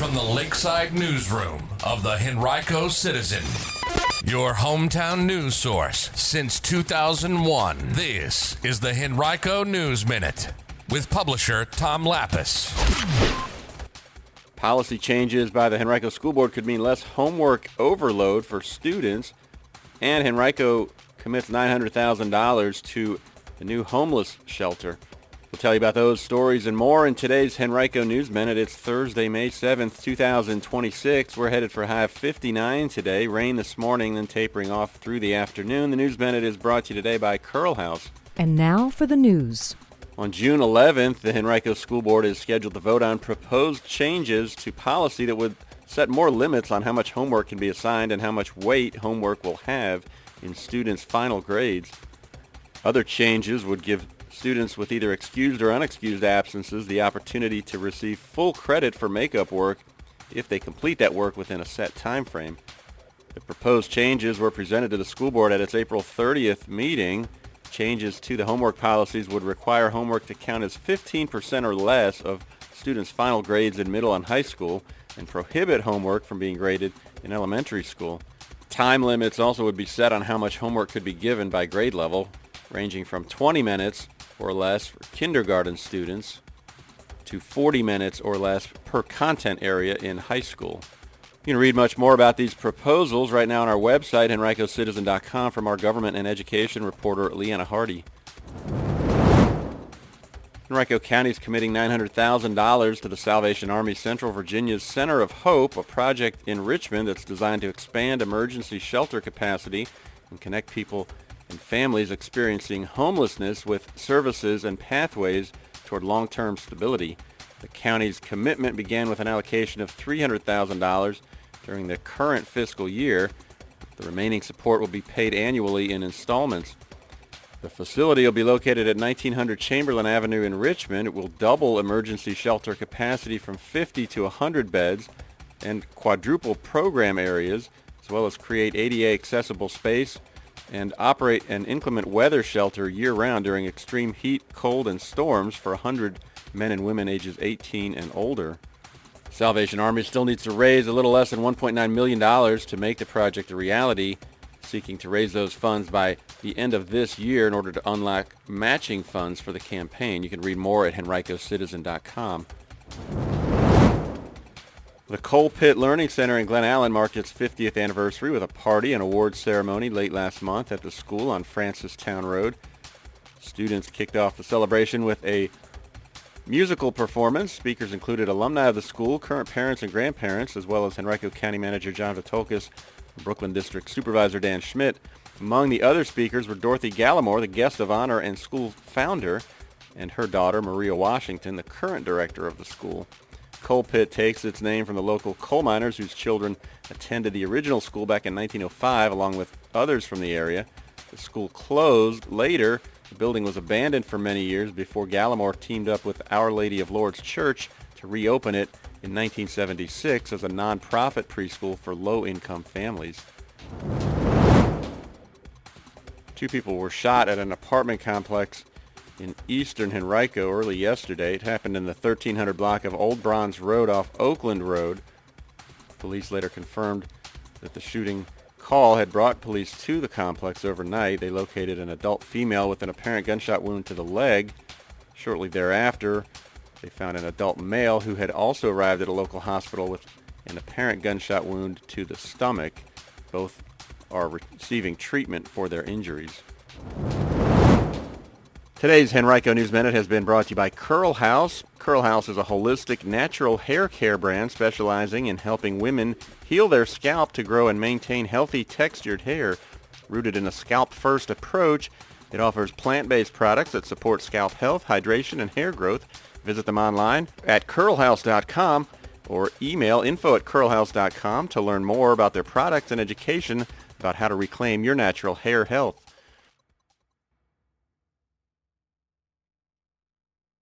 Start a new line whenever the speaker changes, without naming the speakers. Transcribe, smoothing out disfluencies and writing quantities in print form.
from the Lakeside Newsroom of the Henrico Citizen, your hometown news source since 2001. This is the Henrico News Minute with publisher Tom Lapis.
Policy changes by the Henrico School Board could mean less homework overload for students, and Henrico commits $900,000 to a new homeless shelter. We'll tell you about those stories and more in today's Henrico News Minute. It's Thursday, May 7th, 2026. We're headed for a high of 59 today. Rain this morning, then tapering off through the afternoon. The News Minute is brought to you today by Curl House.
And now for the news.
On June 11th, the Henrico School Board is scheduled to vote on proposed changes to policy that would set more limits on how much homework can be assigned and how much weight homework will have in students' final grades. Other changes would give students with either excused or unexcused absences the opportunity to receive full credit for makeup work if they complete that work within a set time frame. The proposed changes were presented to the school board at its April 30th meeting. Changes to the homework policies would require homework to count as 15% or less of students' final grades in middle and high school and prohibit homework from being graded in elementary school. Time limits also would be set on how much homework could be given by grade level, ranging from 20 minutes or less for kindergarten students to 40 minutes or less per content area in high school. You can read much more about these proposals right now on our website, henricocitizen.com, from our government and education reporter, Leanna Hardy. Henrico County is committing $900,000 to the Salvation Army Central Virginia's Center of Hope, a project in Richmond that's designed to expand emergency shelter capacity and connect people and families experiencing homelessness with services and pathways toward long-term stability. The county's commitment began with an allocation of $300,000 during the current fiscal year. The remaining support will be paid annually in installments. The facility will be located at 1900 Chamberlain Avenue in Richmond. It will double emergency shelter capacity from 50 to 100 beds and quadruple program areas, as well as create ADA accessible space and operate an inclement weather shelter year-round during extreme heat, cold, and storms for 100 men and women ages 18 and older. Salvation Army still needs to raise a little less than $1.9 million to make the project a reality, seeking to raise those funds by the end of this year in order to unlock matching funds for the campaign. You can read more at henricocitizen.com. The Coal Pit Learning Center in Glen Allen marked its 50th anniversary with a party and awards ceremony late last month at the school on Francistown Road. Students kicked off the celebration with a musical performance. Speakers included alumni of the school, current parents and grandparents, as well as Henrico County Manager John Vitolkis, Brooklyn District Supervisor Dan Schmidt. Among the other speakers were Dorothy Gallimore, the guest of honor and school founder, and her daughter Maria Washington, the current director of the school. Coal Pit takes its name from the local coal miners whose children attended the original school back in 1905, along with others from the area. The school closed later. The building was abandoned for many years before Gallimore teamed up with Our Lady of Lourdes Church to reopen it in 1976 as a non-profit preschool for low-income families. 2 people were shot at an apartment complex in eastern Henrico early yesterday. It happened in the 1300 block of Old Bronze Road off Oakland Road. Police later confirmed that the shooting call had brought police to the complex overnight. They located an adult female with an apparent gunshot wound to the leg. Shortly thereafter, they found an adult male who had also arrived at a local hospital with an apparent gunshot wound to the stomach. Both are receiving treatment for their injuries. Today's Henrico News Minute has been brought to you by Curl House. Curl House is a holistic, natural hair care brand specializing in helping women heal their scalp to grow and maintain healthy, textured hair. Rooted in a scalp-first approach, it offers plant-based products that support scalp health, hydration, and hair growth. Visit them online at curlhouse.com or email info@curlhouse.com to learn more about their products and education about how to reclaim your natural hair health.